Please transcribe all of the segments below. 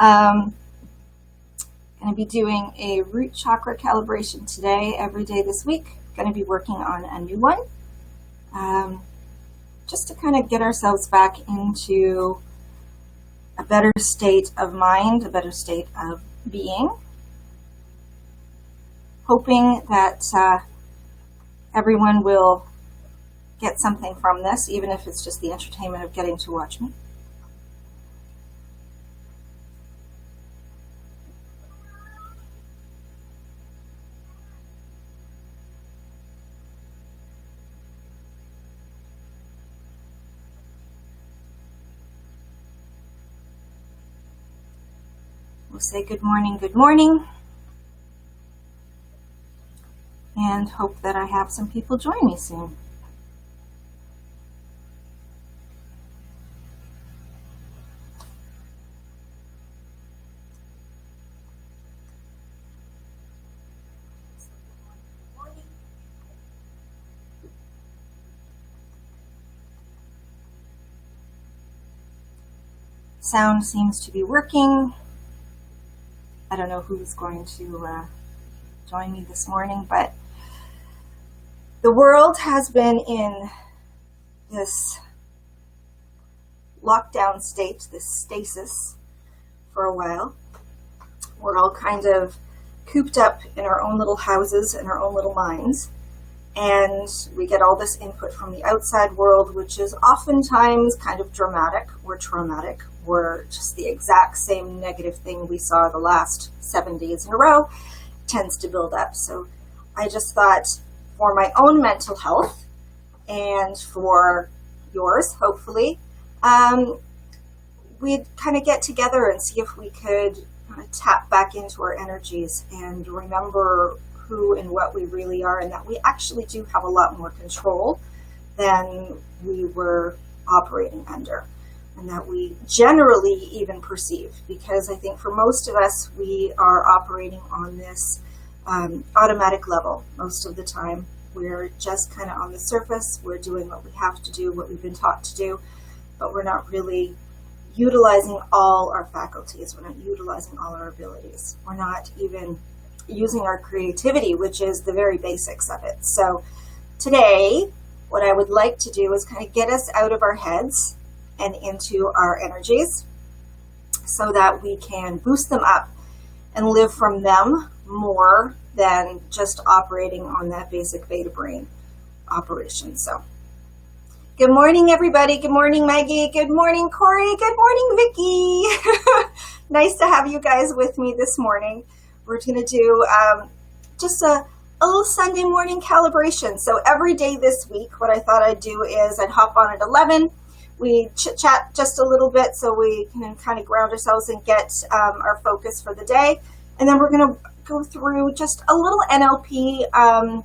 Going to be doing a root chakra calibration today, every day this week. Going to be working on a new one, just to kind of get ourselves back into a better state of mind, a better state of being. Hoping that everyone will get something from this, even if it's just the entertainment of getting to watch me. We'll say good morning, and hope that I have some people join me soon. Sound seems to be working. I don't know who's going to join me this morning, but the world has been in this lockdown state, this stasis, for a while. We're all kind of cooped up in our own little houses and our own little minds, and we get all this input from the outside world, which is oftentimes kind of dramatic or traumatic, or just the exact same negative thing we saw the last 7 days in a row tends to build up. So I just thought, for my own mental health and for yours, hopefully, we'd kind of get together and see if we could kind of tap back into our energies and remember who and what we really are, and that we actually do have a lot more control than we were operating under, and that we generally even perceive, because I think for most of us, we are operating on this automatic level most of the time. We're just kind of on the surface. We're doing what we have to do, what we've been taught to do, but we're not really utilizing all our faculties. We're not utilizing all our abilities. We're not even using our creativity, which is the very basics of it. So today, what I would like to do is kind of get us out of our heads and into our energies so that we can boost them up and live from them more than just operating on that basic beta brain operation. So good morning, everybody. Good morning, Maggie. Good morning, Corey. Good morning, Vicki. Nice to have you guys with me this morning. We're going to do just a little Sunday morning calibration. So every day this week, what I thought I'd do is I'd hop on at 11. We chit-chat just a little bit so we can kind of ground ourselves and get our focus for the day. And then we're going to go through just a little NLP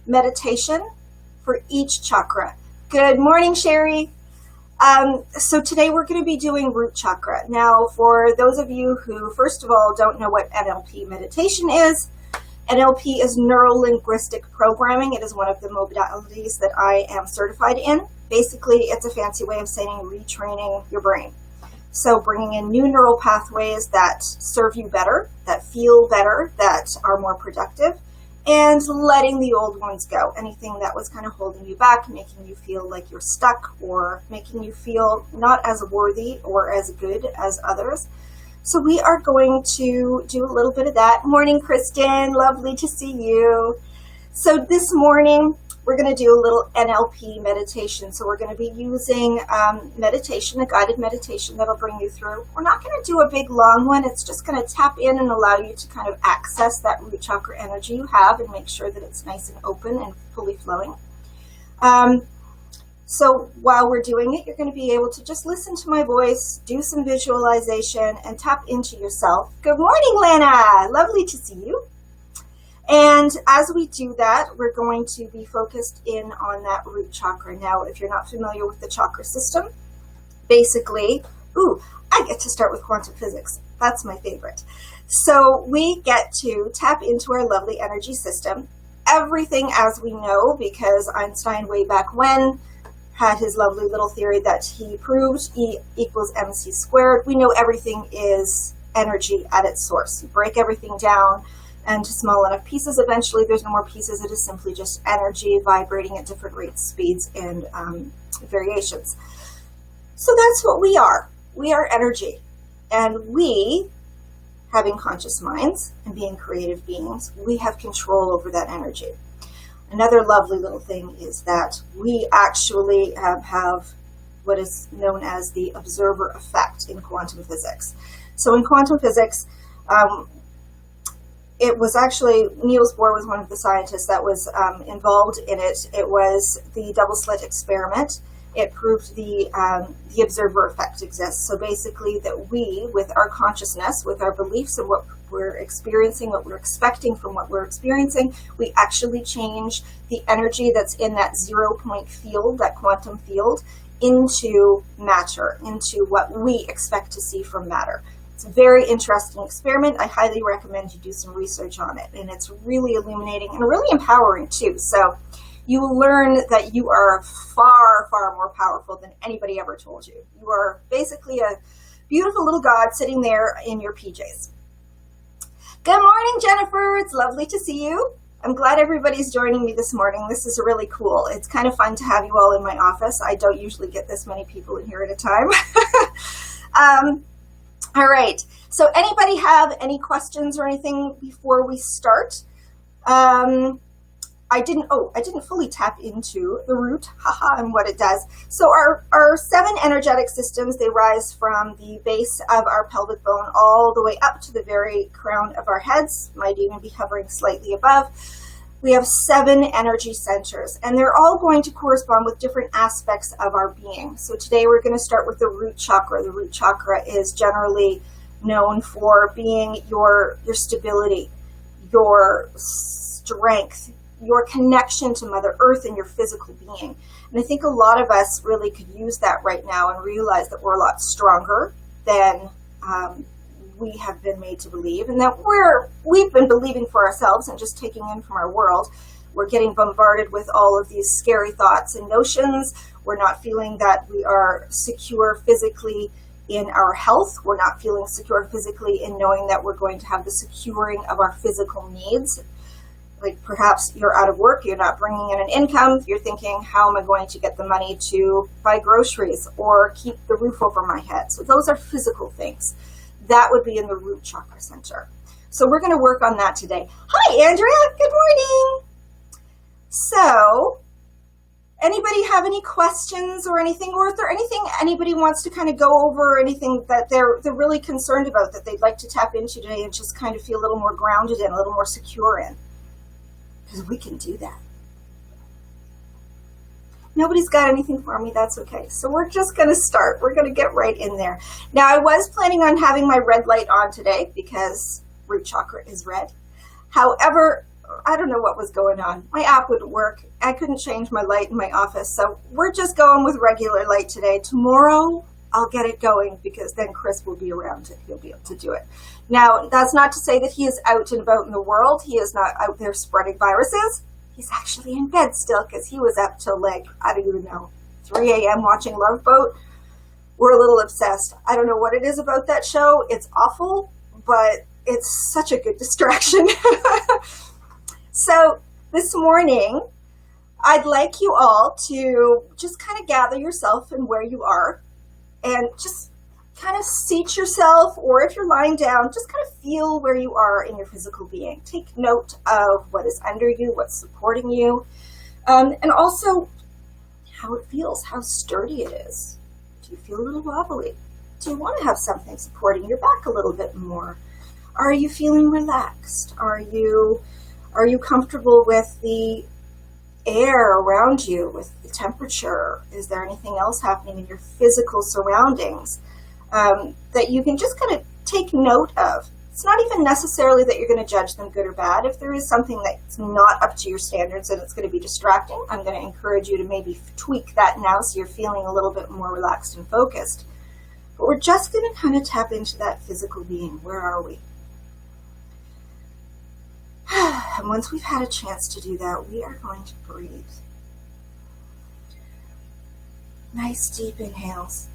meditation for each chakra. Good morning, Sherry. So today we're going to be doing root chakra. Now, for those of you who, first of all, don't know what NLP meditation is, NLP is neuro-linguistic programming. It is one of the modalities that I am certified in. Basically, it's a fancy way of saying retraining your brain. So bringing in new neural pathways that serve you better, that feel better, that are more productive, and letting the old ones go. Anything that was kind of holding you back, making you feel like you're stuck, or making you feel not as worthy or as good as others. So we are going to do a little bit of that. Morning, Kristen. Lovely to see you. So this morning, we're going to do a little NLP meditation. So we're going to be using meditation, a guided meditation that'll bring you through. We're not going to do a big long one. It's just going to tap in and allow you to kind of access that root chakra energy you have and make sure that it's nice and open and fully flowing. So while we're doing it, you're going to be able to just listen to my voice, do some visualization, and tap into yourself. Good morning, Lana. Lovely to see you. And as we do that, we're going to be focused in on that root chakra. Now, if you're not familiar with the chakra system, basically, I get to start with quantum physics. That's my favorite. So we get to tap into our lovely energy system. Everything, as we know, because Einstein way back when had his lovely little theory that he proved, E equals mc squared. We know everything is energy at its source. You break everything down into small enough pieces. Eventually, there's no more pieces. It is simply just energy vibrating at different rates, speeds, and variations. So that's what we are. We are energy. And we, having conscious minds and being creative beings, we have control over that energy. Another lovely little thing is that we actually have what is known as the observer effect in quantum physics. So in quantum physics, it was actually, Niels Bohr was one of the scientists that was involved in it. It was the double slit experiment. It proved the observer effect exists. So basically that we, with our consciousness, with our beliefs and what we're experiencing, what we're expecting from what we're experiencing, we actually change the energy that's in that 0-point field, that quantum field, into matter, into what we expect to see from matter. It's a very interesting experiment. I highly recommend you do some research on it. And it's really illuminating and really empowering too. So you will learn that you are far, far more powerful than anybody ever told you. You are basically a beautiful little god sitting there in your PJs. Good morning, Jennifer. It's lovely to see you. I'm glad everybody's joining me this morning. This is really cool. It's kind of fun to have you all in my office. I don't usually get this many people in here at a time. All right. So anybody have any questions or anything before we start? I didn't fully tap into the root, and what it does. So our 7 energetic systems, they rise from the base of our pelvic bone all the way up to the very crown of our heads, might even be hovering slightly above. We have 7 energy centers, and they're all going to correspond with different aspects of our being. So today we're going to start with the root chakra. The root chakra is generally known for being your stability, your strength, your connection to Mother Earth and your physical being. And I think a lot of us really could use that right now and realize that we're a lot stronger than we have been made to believe, and that we've been believing for ourselves and just taking in from our world. We're getting bombarded with all of these scary thoughts and notions. We're not feeling that we are secure physically in our health. We're not feeling secure physically in knowing that we're going to have the securing of our physical needs. Like perhaps you're out of work, you're not bringing in an income, you're thinking, how am I going to get the money to buy groceries or keep the roof over my head? So those are physical things. That would be in the root chakra center. So we're going to work on that today. Hi, Andrea. Good morning. So anybody have any questions or anything, or if there anything anybody wants to kind of go over, or anything that they're really concerned about that they'd like to tap into today and just kind of feel a little more grounded in, a little more secure in? Because we can do that. Nobody's got anything for me, that's okay. So we're just going to start. We're going to get right in there. Now, I was planning on having my red light on today because root chakra is red. However, I don't know what was going on. My app wouldn't work. I couldn't change my light in my office. So we're just going with regular light today. Tomorrow, I'll get it going because then Chris will be around and he'll be able to do it. Now, that's not to say that he is out and about in the world. He is not out there spreading viruses. He's actually in bed still because he was up till like, I don't even know, 3 a.m. watching Love Boat. We're a little obsessed. I don't know what it is about that show. It's awful, but it's such a good distraction. So this morning, I'd like you all to just kind of gather yourself and where you are and just kind of seat yourself, or if you're lying down, just kind of feel where you are in your physical being. Take note of what is under you, what's supporting you, and also how it feels, how sturdy it is. Do you feel a little wobbly? Do you want to have something supporting your back a little bit more? Are you feeling relaxed? Are you comfortable with the air around you, with the temperature? Is there anything else happening in your physical surroundings that you can just kind of take note of? It's not even necessarily that you're going to judge them good or bad. If there is something that's not up to your standards and it's going to be distracting, I'm going to encourage you to maybe tweak that now so you're feeling a little bit more relaxed and focused. But we're just going to kind of tap into that physical being. Where are we? And once we've had a chance to do that, we are going to breathe. Nice deep inhales.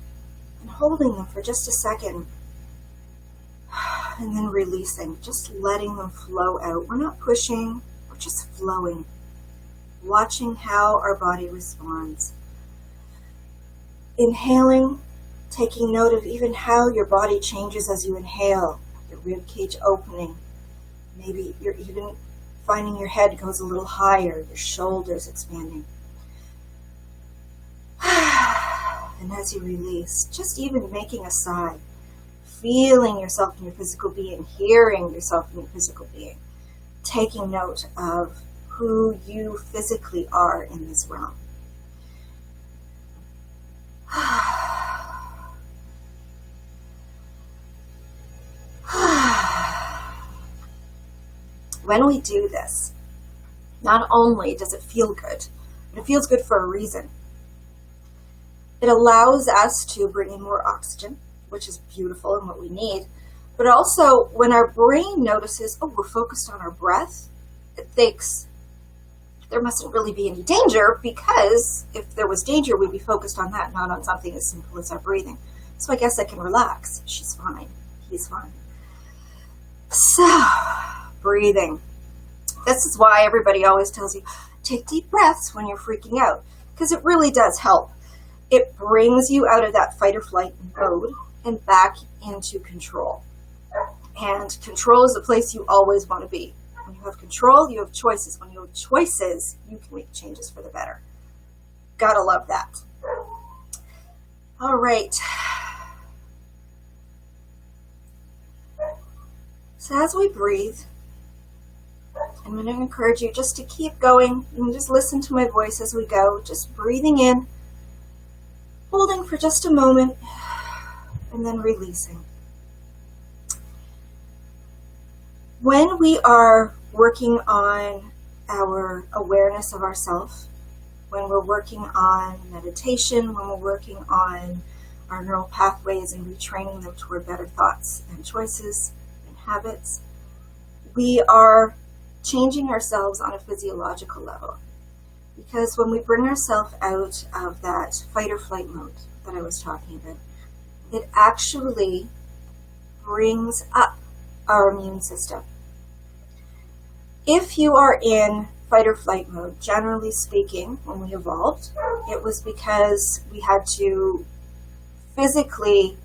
And holding them for just a second. And then releasing, just letting them flow out. We're not pushing, we're just flowing. Watching how our body responds. Inhaling, taking note of even how your body changes as you inhale. Your rib cage opening. Maybe you're even finding your head goes a little higher, your shoulders expanding. And as you release, just even making a sigh. Feeling yourself in your physical being, hearing yourself in your physical being. Taking note of who you physically are in this realm. When we do this, not only does it feel good, but it feels good for a reason. It allows us to bring in more oxygen, which is beautiful and what we need. But also, when our brain notices, oh, we're focused on our breath, it thinks there mustn't really be any danger, because if there was danger, we'd be focused on that, not on something as simple as our breathing. So I guess I can relax. She's fine. He's fine. So, breathing. This is why everybody always tells you, take deep breaths when you're freaking out, because it really does help. It brings you out of that fight or flight mode and back into control. And control is the place you always want to be. When you have control, you have choices. When you have choices, you can make changes for the better. Gotta love that. All right. So as we breathe, I'm going to encourage you just to keep going. You can just listen to my voice as we go. Just breathing in, holding for just a moment, and then releasing. When we are working on our awareness of ourself, when we're working on meditation, when we're working on our neural pathways and retraining them toward better thoughts and choices and habits, we are changing ourselves on a physiological level. Because when we bring ourselves out of that fight or flight mode that I was talking about, it actually brings up our immune system. If you are in fight or flight mode, generally speaking, when we evolved, it was because we had to physically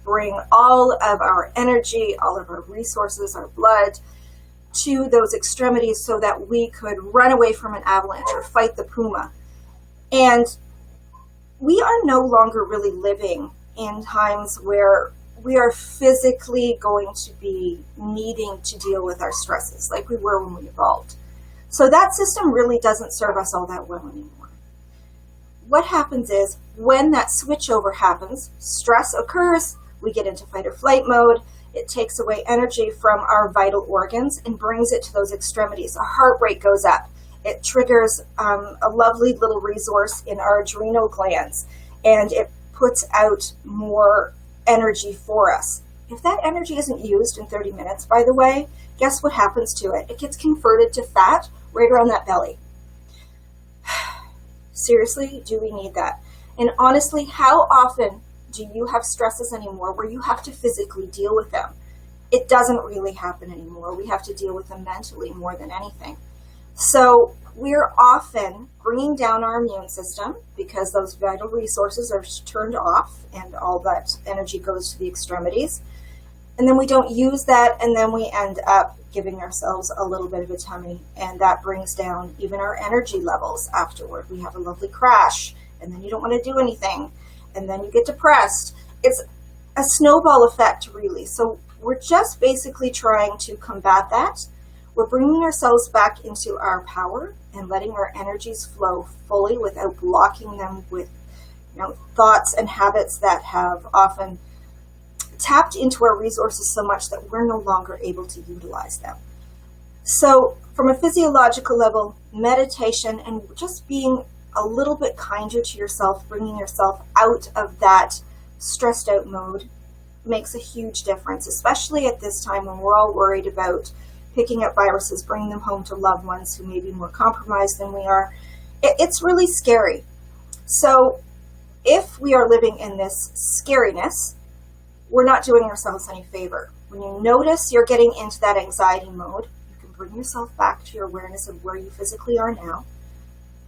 bring all of our energy, all of our resources, our blood, to those extremities so that we could run away from an avalanche or fight the puma. And we are no longer really living in times where we are physically going to be needing to deal with our stresses like we were when we evolved. So that system really doesn't serve us all that well anymore. What happens is when that switchover happens, stress occurs, we get into fight or flight mode. It takes away energy from our vital organs and brings it to those extremities. Our heart rate goes up. It triggers a lovely little resource in our adrenal glands, and it puts out more energy for us. If that energy isn't used in 30 minutes, by the way, guess what happens to it? It gets converted to fat right around that belly. Seriously, do we need that? And honestly, how often do you have stresses anymore where you have to physically deal with them? It doesn't really happen anymore. We have to deal with them mentally more than anything. So we're often bringing down our immune system because those vital resources are turned off and all that energy goes to the extremities. And then we don't use that, and then we end up giving ourselves a little bit of a tummy, and that brings down even our energy levels afterward. We have a lovely crash, and then you don't want to do anything, and then you get depressed. It's a snowball effect, really. So we're just basically trying to combat that. We're bringing ourselves back into our power and letting our energies flow fully without blocking them with, thoughts and habits that have often tapped into our resources so much that we're no longer able to utilize them. So from a physiological level, meditation and just being a little bit kinder to yourself, bringing yourself out of that stressed out mode makes a huge difference, especially at this time when we're all worried about picking up viruses, bringing them home to loved ones who may be more compromised than we are. It's really scary. So if we are living in this scariness, we're not doing ourselves any favor. When you notice you're getting into that anxiety mode, you can bring yourself back to your awareness of where you physically are now.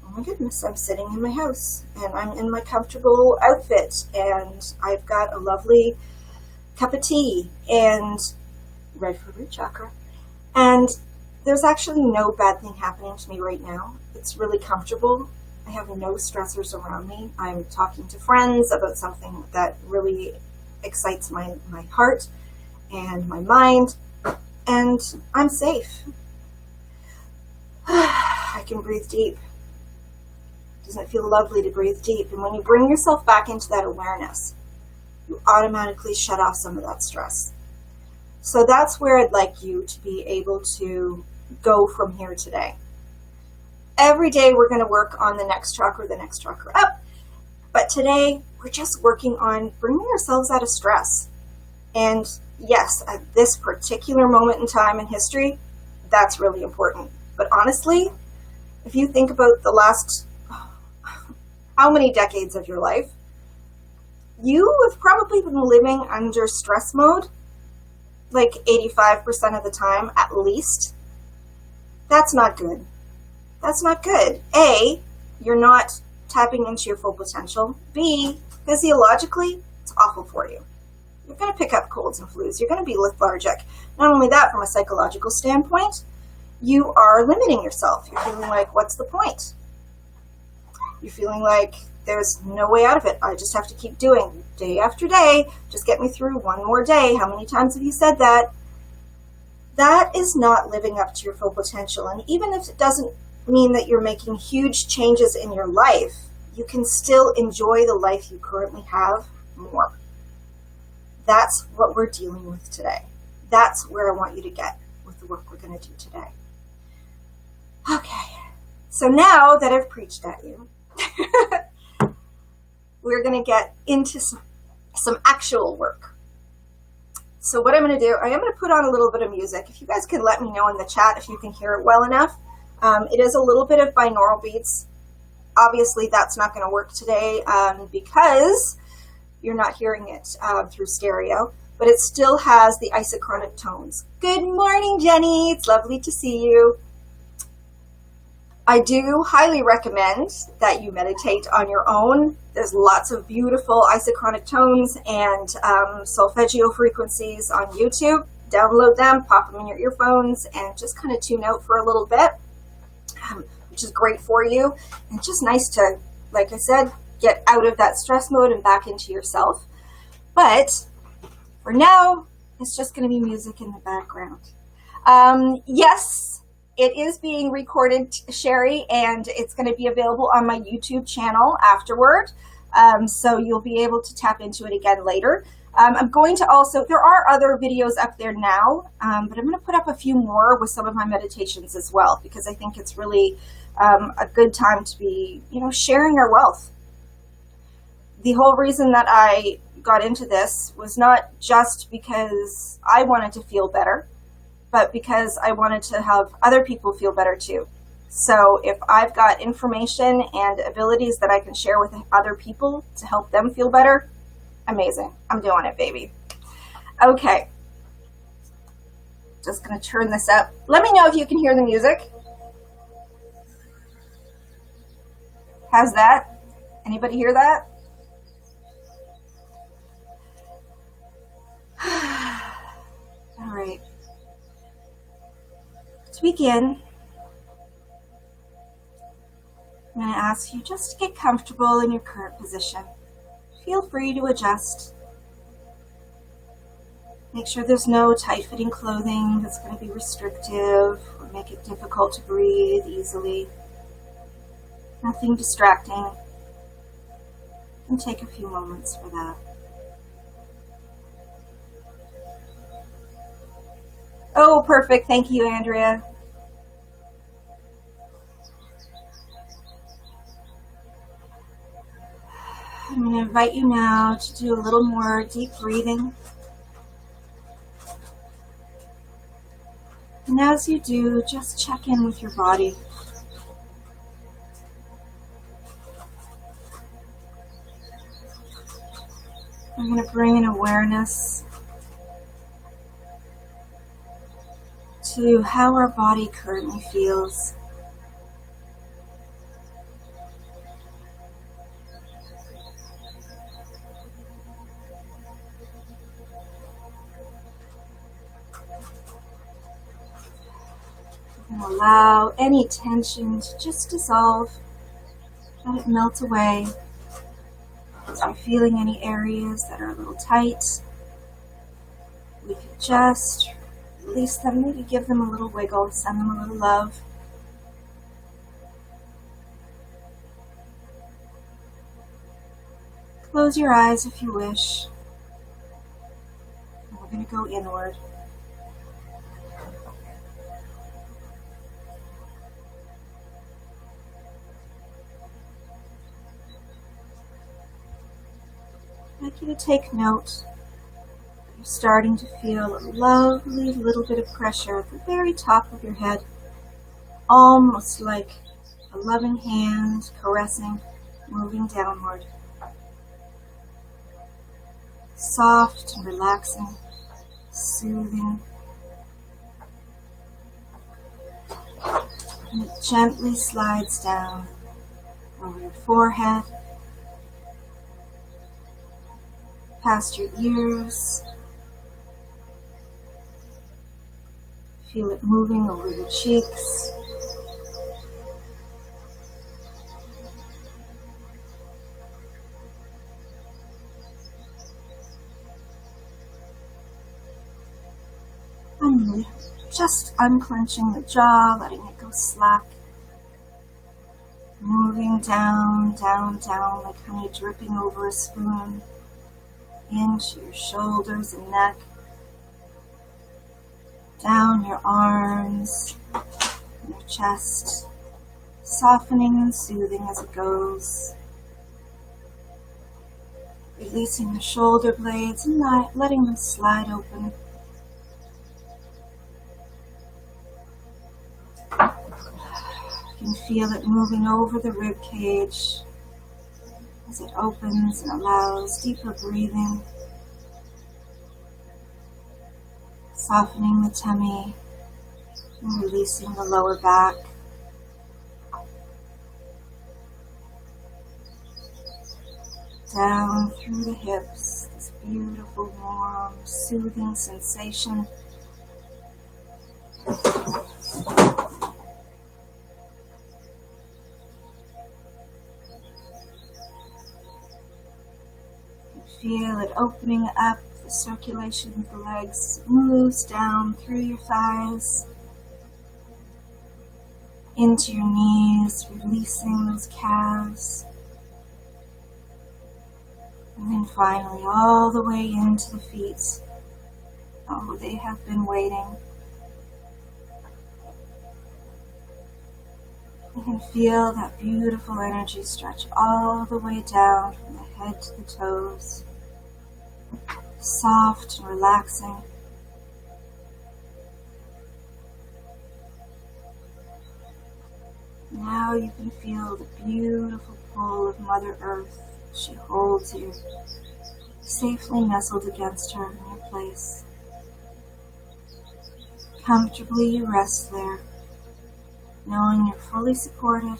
Oh my goodness, I'm sitting in my house and I'm in my comfortable outfit and I've got a lovely cup of tea and red for root chakra. And there's actually no bad thing happening to me right now. It's really comfortable. I have no stressors around me. I'm talking to friends about something that really excites my heart and my mind, and I'm safe. I can breathe deep. Doesn't it feel lovely to breathe deep? And when you bring yourself back into that awareness, you automatically shut off some of that stress. So that's where I'd like you to be able to go from here today. Every day we're going to work on the next chakra up. But today we're just working on bringing ourselves out of stress. And yes, at this particular moment in time in history, that's really important. But honestly, if you think about the last, how many decades of your life, you have probably been living under stress mode like 85% of the time, at least. That's not good. That's not good. A, you're not tapping into your full potential. B, physiologically, it's awful for you. You're going to pick up colds and flus. You're going to be lethargic. Not only that, from a psychological standpoint, you are limiting yourself. You're feeling like, what's the point? You're feeling like there's no way out of it. I just have to keep doing day after day. Just get me through one more day. How many times have you said that? That is not living up to your full potential. And even if it doesn't mean that you're making huge changes in your life, you can still enjoy the life you currently have more. That's what we're dealing with today. That's where I want you to get with the work we're going to do today. Okay, so now that I've preached at you, we're going to get into some actual work. So what I'm going to do, I am going to put on a little bit of music. If you guys can let me know in the chat if you can hear it well enough. It is a little bit of binaural beats. Obviously, that's not going to work today because you're not hearing it through stereo, but it still has the isochronic tones. Good morning, Jenny. It's lovely to see you. I do highly recommend that you meditate on your own. There's lots of beautiful isochronic tones and solfeggio frequencies on YouTube. Download them, pop them in your earphones, and just kind of tune out for a little bit, which is great for you. And just nice to, like I said, get out of that stress mode and back into yourself. But for now, it's just going to be music in the background. Yes, it is being recorded, Sherry, and it's going to be available on my YouTube channel afterward. So you'll be able to tap into it again later. I'm going to also, there are other videos up there now, but I'm going to put up a few more with some of my meditations as well, because I think it's really a good time to be, sharing our wealth. The whole reason that I got into this was not just because I wanted to feel better, but because I wanted to have other people feel better too. So if I've got information and abilities that I can share with other people to help them feel better, amazing. I'm doing it, baby. Okay. Just going to turn this up. Let me know if you can hear the music. How's that? Anybody hear that? All right. To begin, I'm going to ask you just to get comfortable in your current position. Feel free to adjust. Make sure there's no tight-fitting clothing that's going to be restrictive or make it difficult to breathe easily. Nothing distracting. You can take a few moments for that. Oh, perfect. Thank you, Andrea. I'm going to invite you now to do a little more deep breathing. And as you do, just check in with your body. I'm going to bring an awareness to how our body currently feels. And allow any tension to just dissolve. Let it melt away. As you're feeling any areas that are a little tight, we can just release them, maybe give them a little wiggle, send them a little love. Close your eyes if you wish. And we're going to go inward. I'd like you to take note. You're starting to feel a lovely little bit of pressure at the very top of your head, almost like a loving hand caressing, moving downward. Soft and relaxing, soothing. And it gently slides down over your forehead, past your ears. Feel it moving over your cheeks. And just unclenching the jaw, letting it go slack. Moving down, down, down, like honey dripping over a spoon, into your shoulders and neck. Down your arms, and your chest, softening and soothing as it goes. Releasing the shoulder blades and letting them slide open. You can feel it moving over the rib cage as it opens and allows deeper breathing. Softening the tummy and releasing the lower back. Down through the hips, this beautiful, warm, soothing sensation. Feel it opening up the circulation of the legs, moves down through your thighs, into your knees, releasing those calves, and then finally all the way into the feet. Oh, they have been waiting. You can feel that beautiful energy stretch all the way down from the head to the toes. Soft and relaxing. Now you can feel the beautiful pull of Mother Earth. She holds you, safely nestled against her in your place. Comfortably you rest there, knowing you're fully supported.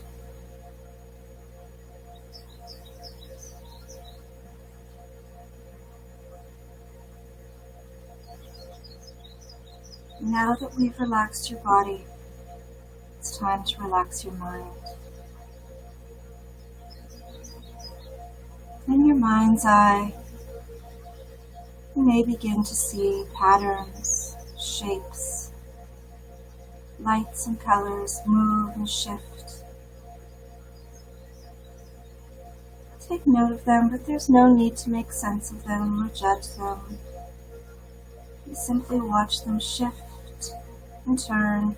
Now that we've relaxed your body, it's time to relax your mind. In your mind's eye, you may begin to see patterns, shapes, lights and colors move and shift. Take note of them, but there's no need to make sense of them or judge them. You simply watch them shift and turn.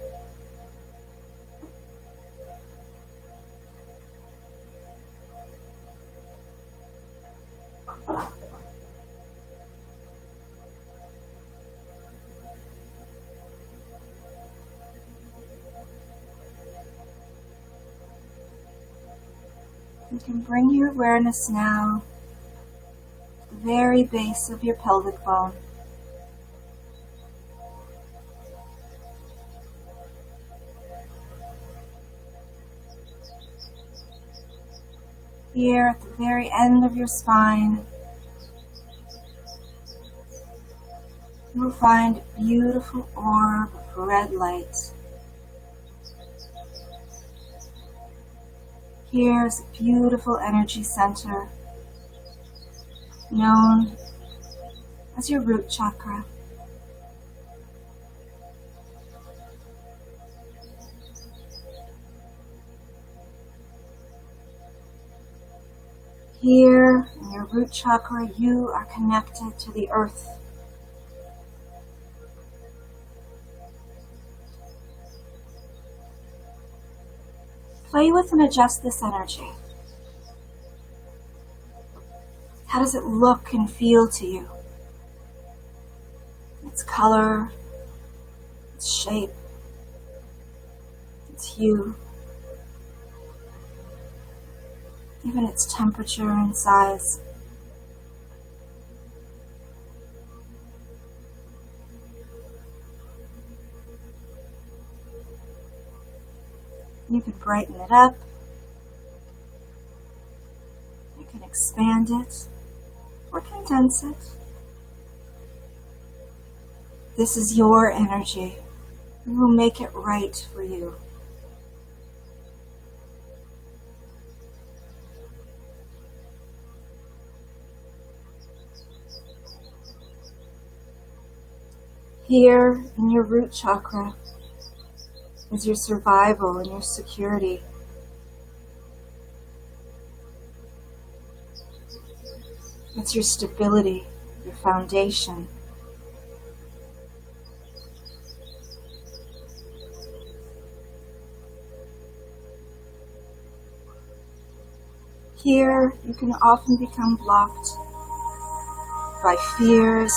You can bring your awareness now to the very base of your pelvic bone. Here at the very end of your spine, you will find a beautiful orb of red light. Here is a beautiful energy center known as your root chakra. Here in your root chakra, you are connected to the earth. Play with and adjust this energy. How does it look and feel to you? Its color, its shape, its hue, even its temperature and size. You can brighten it up. You can expand it or condense it. This is your energy. We will make it right for you. Here in your root chakra is your survival and your security. It's your stability, your foundation. Here, you can often become blocked by fears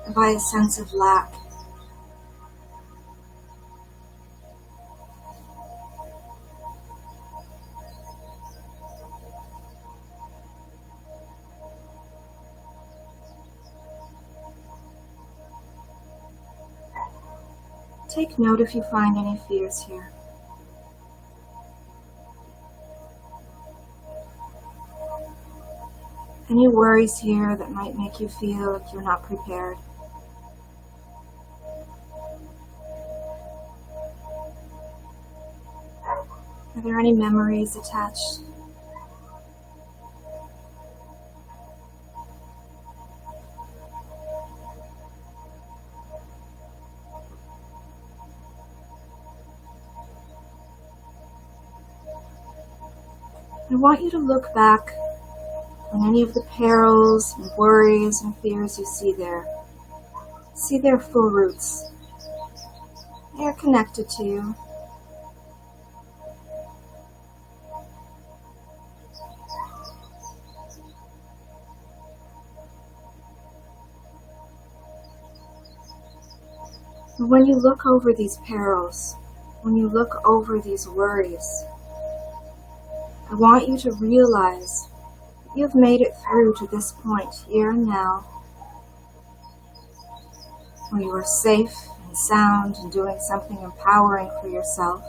and by a sense of lack. Take note if you find any fears here. Any worries here that might make you feel like you're not prepared. Are there any memories attached? I want you to look back on any of the perils and worries and fears you see there. See their full roots. They are connected to you. And when you look over these perils, when you look over these worries, I want you to realize that you've made it through to this point, here and now, where you are safe and sound and doing something empowering for yourself.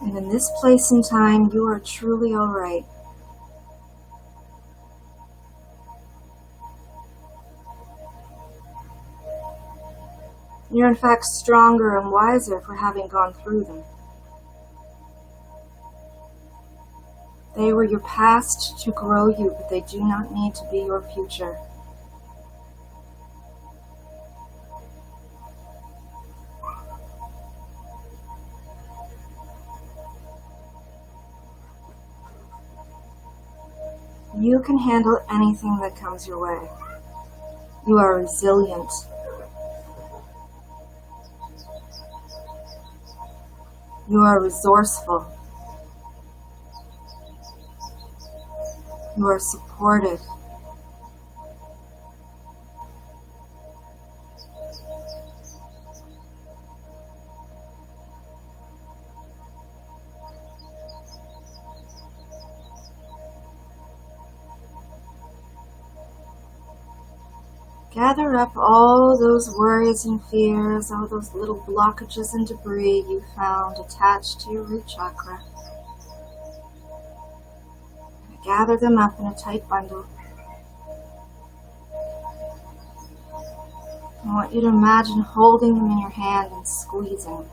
And in this place and time, you are truly all right. You're in fact stronger and wiser for having gone through them. They were your past to grow you, but they do not need to be your future. You can handle anything that comes your way. You are resilient. You are resourceful. You are supported. Gather up all those worries and fears, all those little blockages and debris you found attached to your root chakra. Gather them up in a tight bundle. I want you to imagine holding them in your hand and squeezing.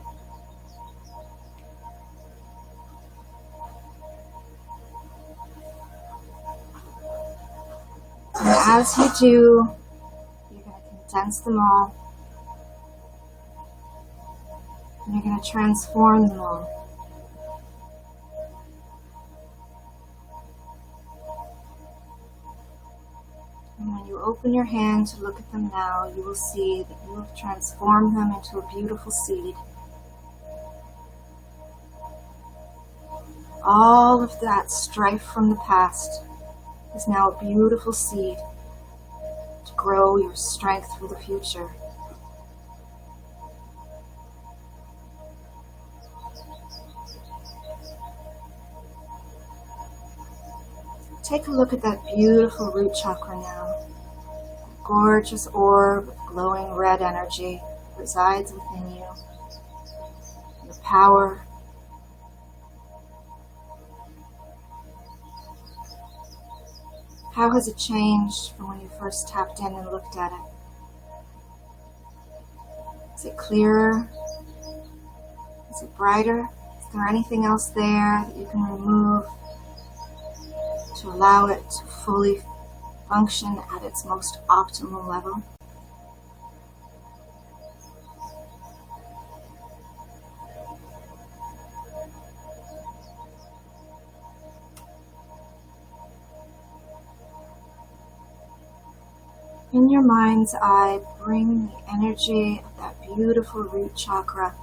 And as you do, you're going to condense them all. And you're going to transform them all. And when you open your hand to look at them now, you will see that you have transformed them into a beautiful seed. All of that strife from the past is now a beautiful seed to grow your strength for the future. Take a look at that beautiful root chakra now. Gorgeous orb of glowing red energy resides within you. Your power. How has it changed from when you first tapped in and looked at it? Is it clearer? Is it brighter? Is there anything else there that you can remove to allow it to fully function at its most optimal level? In your mind's eye, bring the energy of that beautiful root chakra.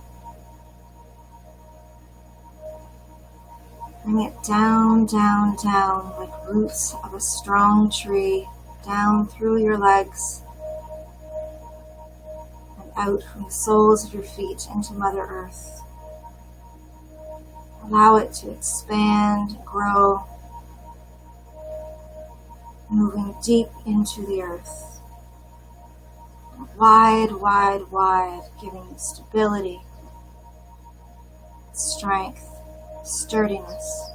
Bring it down, down, down, like roots of a strong tree, down through your legs and out from the soles of your feet into Mother Earth. Allow it to expand and grow, moving deep into the earth. Wide, wide, wide, giving you stability, strength, sturdiness.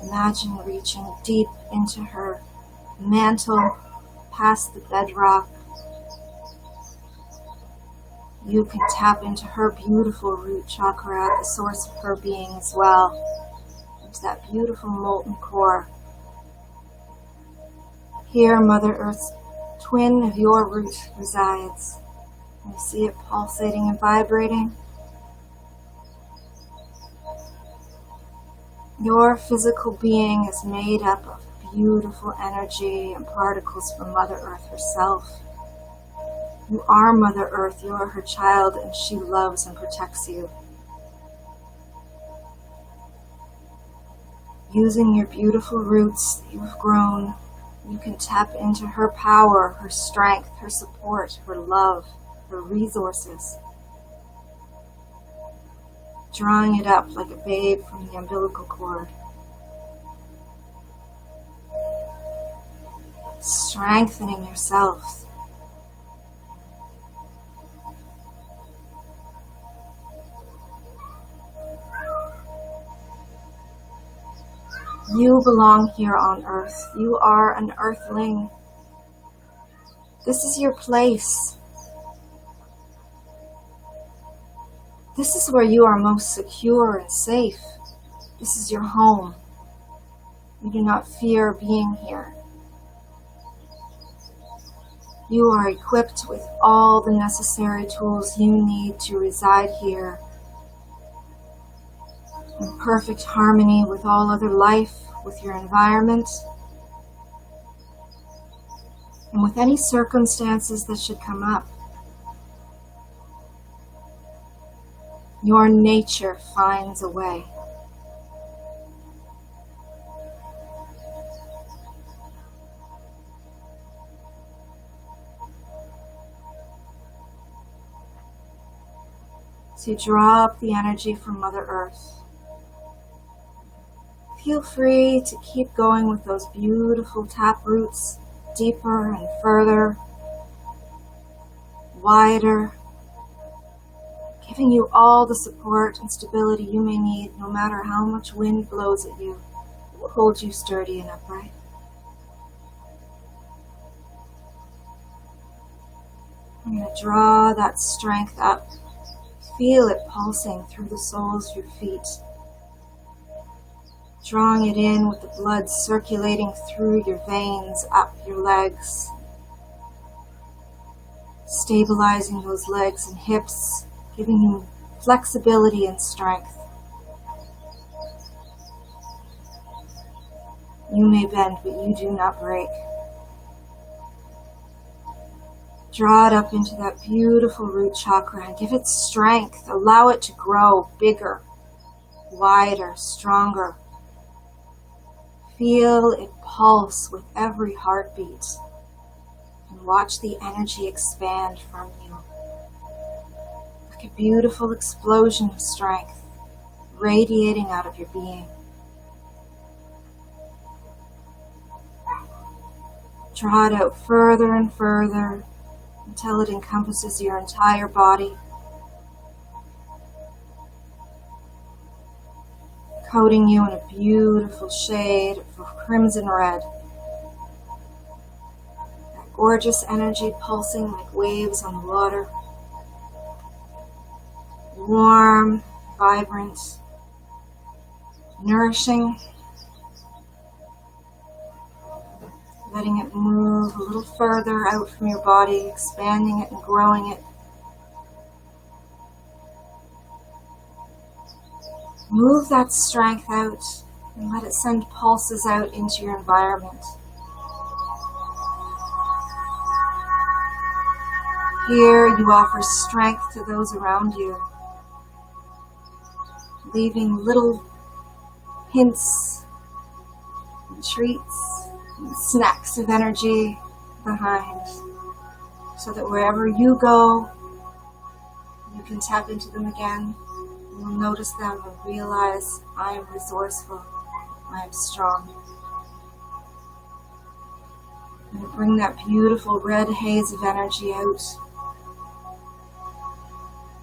Imagine reaching deep into her mantle, past the bedrock. You can tap into her beautiful root chakra, the source of her being as well, into that beautiful molten core. Here, Mother Earth's twin of your root resides. You see it pulsating and vibrating. Your physical being is made up of beautiful energy and particles from Mother Earth herself. You are Mother Earth, you are her child, and she loves and protects you. Using your beautiful roots that you have grown, you can tap into her power, her strength, her support, her love, her resources. Drawing it up like a babe from the umbilical cord. Strengthening yourself. You belong here on earth. You are an earthling. This is your place. This is where you are most secure and safe. This is your home. You do not fear being here. You are equipped with all the necessary tools you need to reside here in perfect harmony with all other life, with your environment, and with any circumstances that should come up. Your nature finds a way. So you draw up the energy from Mother Earth. feel free to keep going with those beautiful tap roots, deeper and further, wider, giving you all the support and stability you may need, no matter how much wind blows at you. It will hold you sturdy and upright. I'm going to draw that strength up. Feel it pulsing through the soles of your feet. Drawing it in with the blood circulating through your veins, up your legs. Stabilizing those legs and hips, giving you flexibility and strength. You may bend, but you do not break. Draw it up into that beautiful root chakra and give it strength. Allow it to grow bigger, wider, stronger. Feel it pulse with every heartbeat and watch the energy expand from you. Like a beautiful explosion of strength radiating out of your being. Draw it out further and further until it encompasses your entire body, coating you in a beautiful shade of crimson red. That gorgeous energy pulsing like waves on the water. Warm, vibrant, nourishing. Letting it move a little further out from your body, expanding it and growing it. Move that strength out and let it send pulses out into your environment. Here you offer strength to those around you, leaving little hints and treats and snacks of energy behind, so that wherever you go, you can tap into them again. You'll notice them and realize, I am resourceful, I am strong. And bring that beautiful red haze of energy out,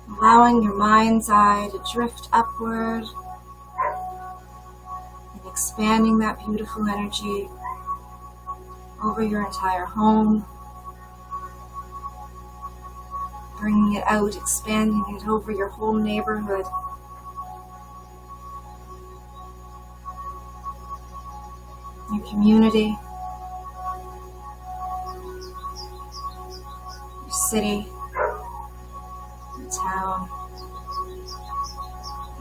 allowing your mind's eye to drift upward and expanding that beautiful energy over your entire home, bringing it out, expanding it over your whole neighborhood. Your community, your city, your town,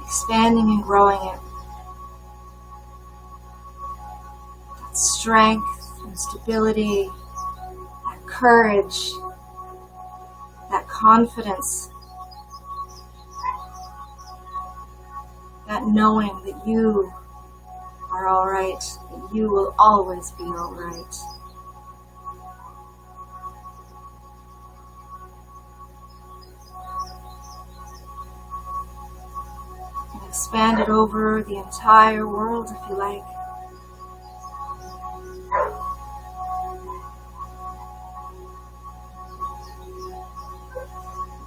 expanding and growing it. That strength and stability, that courage, that confidence, that knowing that you are all right, that you will always be all right. And expand it over the entire world if you like.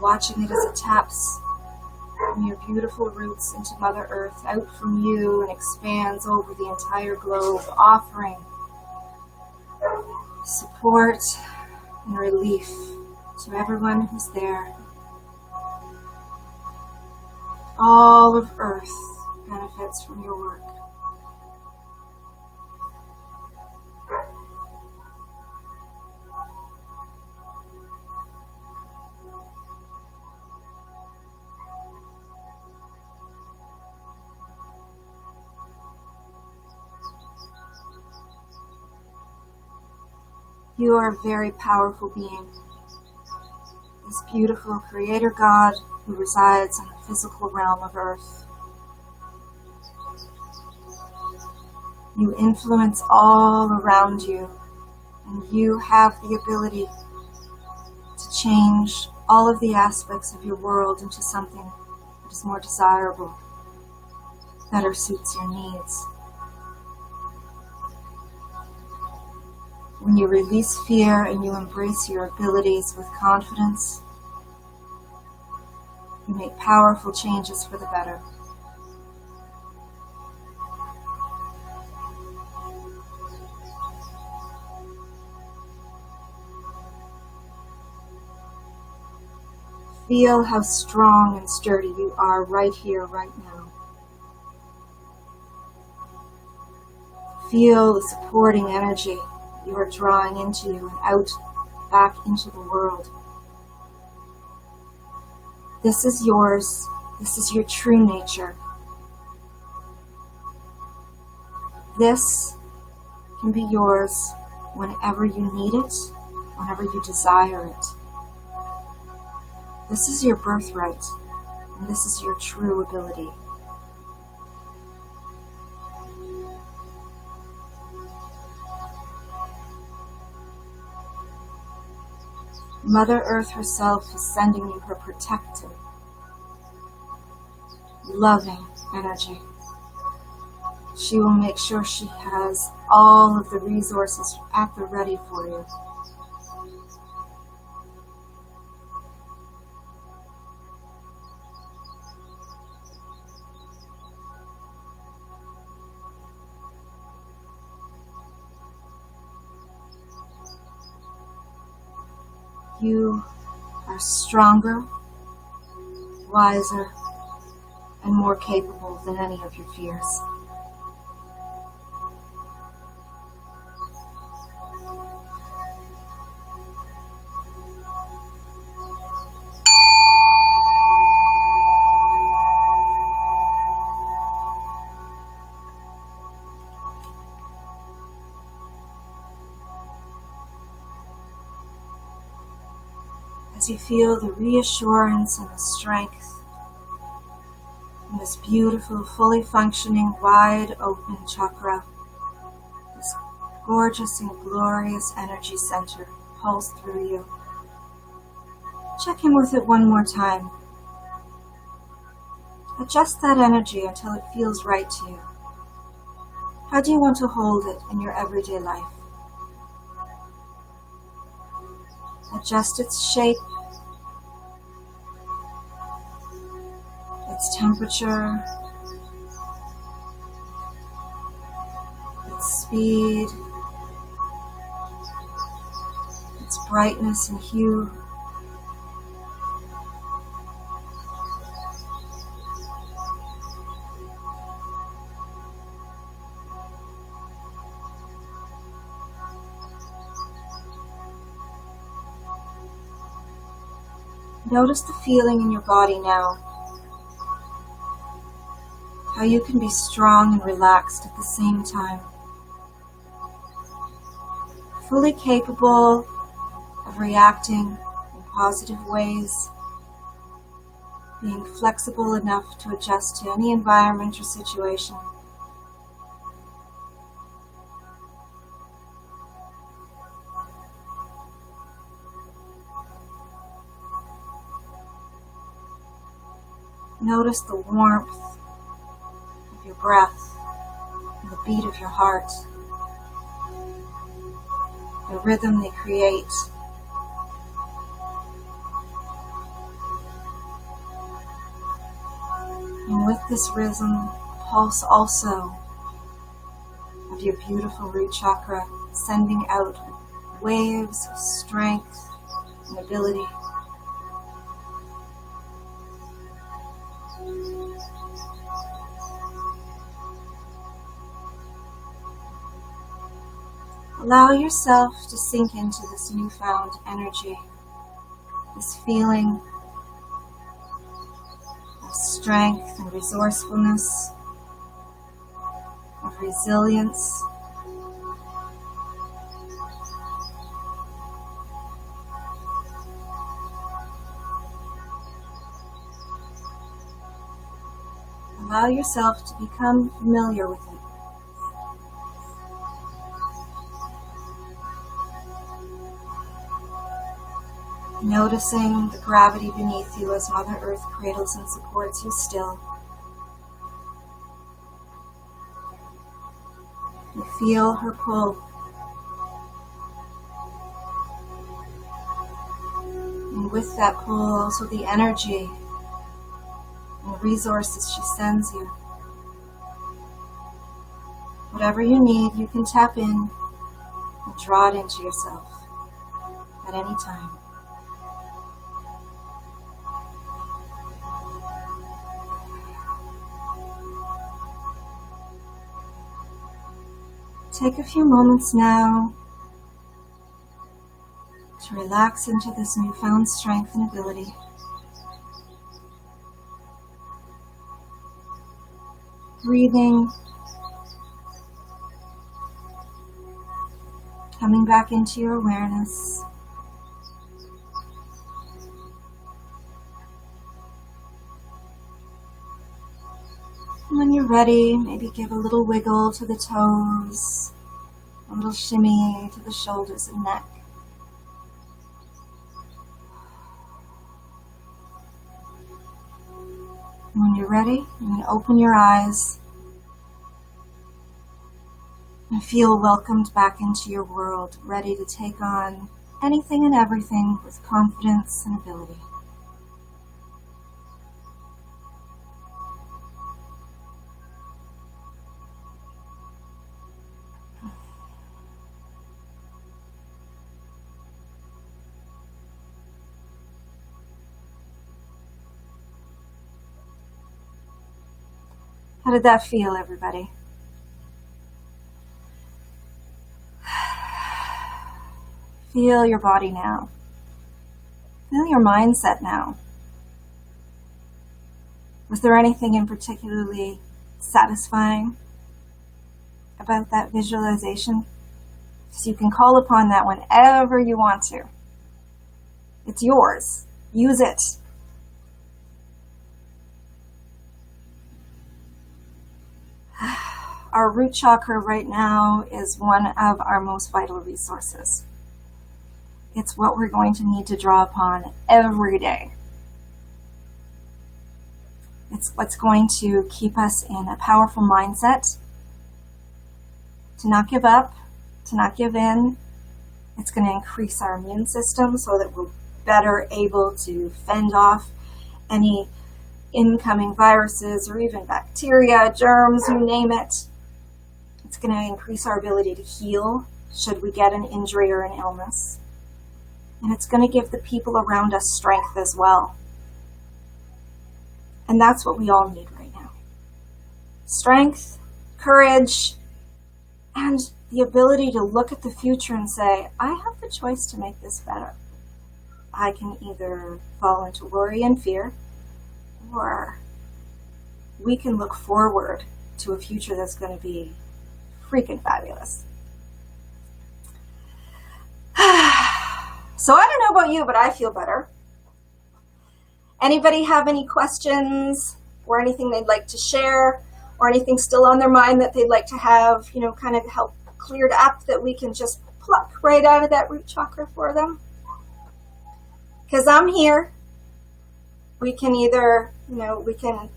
Watching it as it taps from your beautiful roots into Mother Earth, out from you, and expands over the entire globe, offering support and relief to everyone who's there. All of Earth benefits from your work. You are a very powerful being. This beautiful Creator God who resides on the physical realm of Earth. You influence all around you, and you have the ability to change all of the aspects of your world into something that is more desirable, better suits your needs. When you release fear and you embrace your abilities with confidence, you make powerful changes for the better. Feel how strong and sturdy you are right here, right now. Feel the supporting energy you are drawing into you and out, back into the world. This is yours. This is your true nature. This can be yours whenever you need it, whenever you desire it. This is your birthright, and this is your true ability. Mother Earth herself is sending you her protective, loving energy. She will make sure she has all of the resources at the ready for you. You are stronger, wiser, and more capable than any of your fears. As you feel the reassurance and the strength in this beautiful, fully functioning, wide open chakra, this gorgeous and glorious energy center pulse through you. Check in with it one more time. Adjust that energy until it feels right to you. How do you want to hold it in your everyday life? Adjust its shape, its temperature, its speed, its brightness and hue. Notice the feeling in your body now. How you can be strong and relaxed at the same time. Fully capable of reacting in positive ways. Being flexible enough to adjust to any environment or situation. Notice the warmth of your breath and the beat of your heart, the rhythm they create. And with this rhythm, pulse also of your beautiful root chakra, sending out waves of strength and ability. Allow yourself to sink into this newfound energy, this feeling of strength and resourcefulness, of resilience. Allow yourself to become familiar with it. Noticing the gravity beneath you as Mother Earth cradles and supports you still. You feel her pull with that pull, so the energy and the resources she sends you. Whatever you need, you can tap in and draw it into yourself at any time. Take a few moments now to relax into this newfound strength and ability. Breathing, coming back into your awareness. And when you're ready, maybe give a little wiggle to the toes, a little shimmy to the shoulders and neck. And when you're ready, you can open your eyes and feel welcomed back into your world, ready to take on anything and everything with confidence and ability. How did that feel, everybody? Feel your body now. Feel your mindset now. Was there anything in particularly satisfying about that visualization? So you can call upon that whenever you want to. It's yours. Use it. Our root chakra right now is one of our most vital resources. It's what we're going to need to draw upon every day. It's what's going to keep us in a powerful mindset, to not give up, to not give in. It's going to increase our immune system so that we're better able to fend off any incoming viruses or even bacteria, germs, you name it. It's going to increase our ability to heal should we get an injury or an illness. And it's going to give the people around us strength as well. And that's what we all need right now. Strength, courage, and the ability to look at the future and say, I have the choice to make this better. I can either fall into worry and fear, or we can look forward to a future that's going to be freaking fabulous. So I don't know about you, but I feel better. Anybody have any questions or anything they'd like to share, or anything still on their mind that they'd like to have, kind of help cleared up, that we can just pluck right out of that root chakra for them? Because I'm here. We can either, we can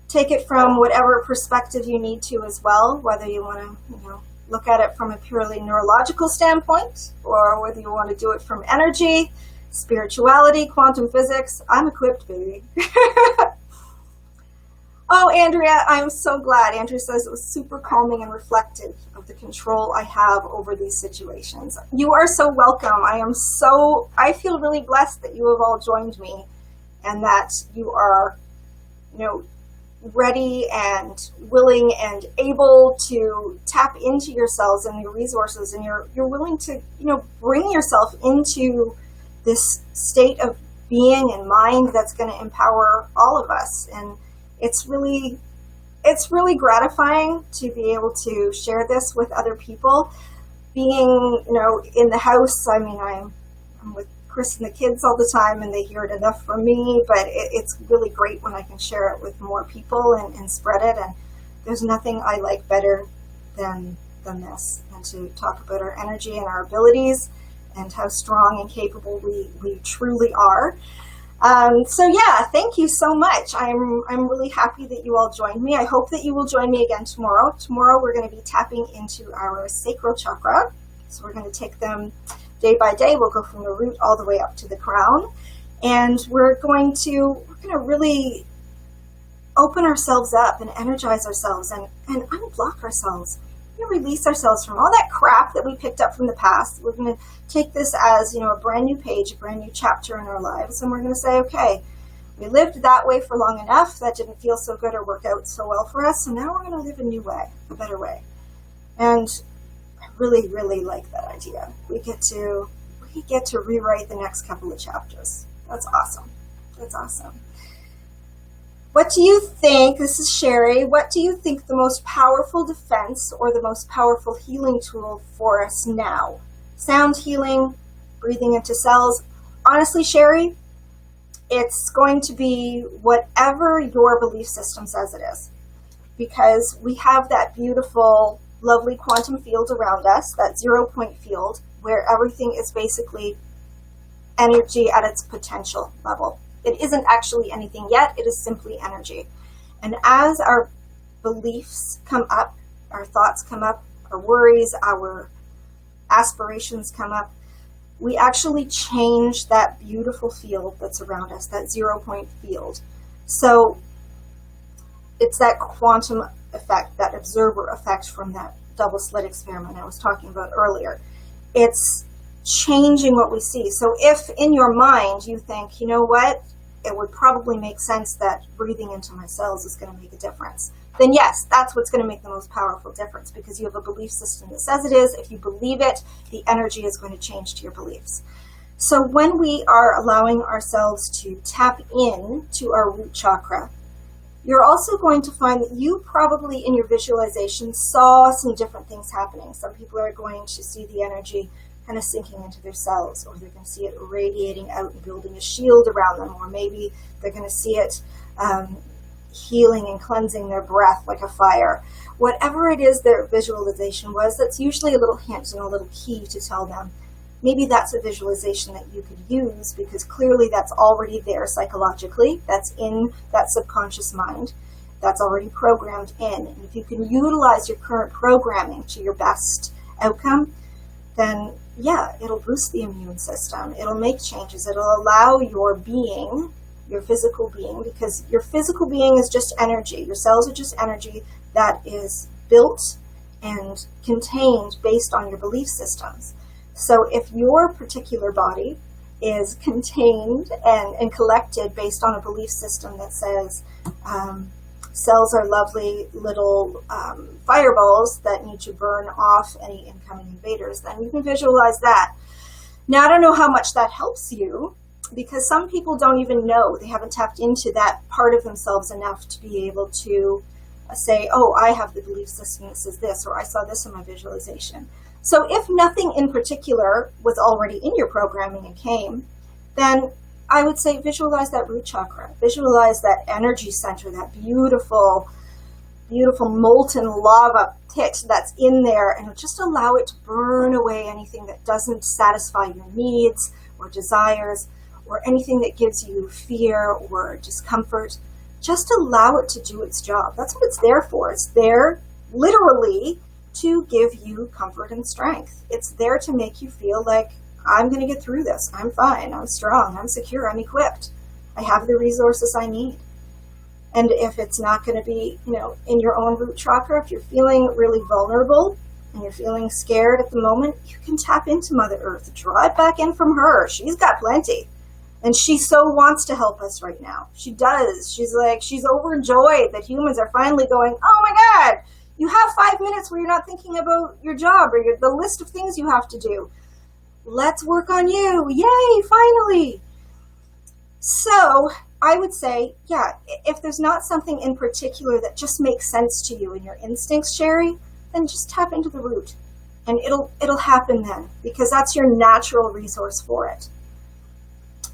take it from whatever perspective you need to as well, whether you want to, look at it from a purely neurological standpoint, or whether you want to do it from energy, spirituality, quantum physics. I'm equipped, baby. Oh, Andrea, I'm so glad. Andrea says it was super calming and reflective of the control I have over these situations. You are so welcome. I feel really blessed that you have all joined me, and that you are, ready and willing and able to tap into yourselves and your resources, and you're willing to, bring yourself into this state of being and mind that's going to empower all of us. And it's really gratifying to be able to share this with other people. Being, in the house, I'm with Chris and the kids all the time, and they hear it enough from me, but it's really great when I can share it with more people and spread it. And there's nothing I like better than this, and to talk about our energy and our abilities and how strong and capable we truly are. So yeah, thank you so much. I'm really happy that you all joined me. I hope that you will join me again tomorrow. Tomorrow we're going to be tapping into our sacral chakra. So we're going to take them day by day, we'll go from the root all the way up to the crown. And we're going to really open ourselves up and energize ourselves and unblock ourselves. We're going to release ourselves from all that crap that we picked up from the past. We're going to take this as, a brand new page, a brand new chapter in our lives. And we're going to say, okay, we lived that way for long enough. That didn't feel so good or work out so well for us. So now we're going to live a new way, a better way. And I really, really like that idea. We get to rewrite the next couple of chapters. That's awesome. That's awesome. What do you think, this is Sherry, what do you think the most powerful defense or the most powerful healing tool for us now? Sound healing, breathing into cells. Honestly, Sherry, it's going to be whatever your belief system says it is. Because we have that beautiful, lovely quantum field around us, that 0-point field, where everything is basically energy at its potential level. It isn't actually anything yet, it is simply energy. And as our beliefs come up, our thoughts come up, our worries, our aspirations come up, we actually change that beautiful field that's around us, that 0-point field. So it's that quantum effect, that observer effect from that double slit experiment I was talking about earlier. It's changing what we see. So if in your mind you think, you know what, it would probably make sense that breathing into my cells is going to make a difference, then yes, that's what's going to make the most powerful difference, because you have a belief system that says it is. If you believe it, the energy is going to change to your beliefs. So when we are allowing ourselves to tap in to our root chakra, you're also going to find that you probably in your visualization saw some different things happening. Some people are going to see the energy kind of sinking into their cells, or they're going to see it radiating out and building a shield around them, or maybe they're going to see it healing and cleansing their breath like a fire. Whatever it is their visualization was, that's usually a little hint and a little key to tell them, maybe that's a visualization that you could use, because clearly that's already there psychologically. That's in that subconscious mind. That's already programmed in. And if you can utilize your current programming to your best outcome, then yeah, it'll boost the immune system. It'll make changes. It'll allow your being, your physical being, because your physical being is just energy. Your cells are just energy that is built and contained based on your belief systems. So if your particular body is contained and collected based on a belief system that says cells are lovely little fireballs that need to burn off any incoming invaders, then you can visualize that. Now, I don't know how much that helps you, because some people don't even know. They haven't tapped into that part of themselves enough to be able to say, oh, I have the belief system that says this, or I saw this in my visualization. So if nothing in particular was already in your programming and came, then I would say visualize that root chakra. Visualize that energy center, that beautiful, beautiful molten lava pit that's in there, and just allow it to burn away anything that doesn't satisfy your needs or desires, or anything that gives you fear or discomfort. Just allow it to do its job. That's what it's there for. It's there literally to give you comfort and strength. It's there to make you feel like, I'm going to get through this. I'm fine. I'm strong. I'm secure. I'm equipped. I have the resources I need. And if it's not going to be, in your own root chakra, if you're feeling really vulnerable and you're feeling scared at the moment, you can tap into Mother Earth. Draw it back in from her. She's got plenty. And she so wants to help us right now. She does. She's overjoyed that humans are finally going, oh my God, you have 5 minutes where you're not thinking about your job or the list of things you have to do. Let's work on you. Yay, finally. So I would say, yeah, if there's not something in particular that just makes sense to you in your instincts, Sherry, then just tap into the root. And it'll happen then, because that's your natural resource for it.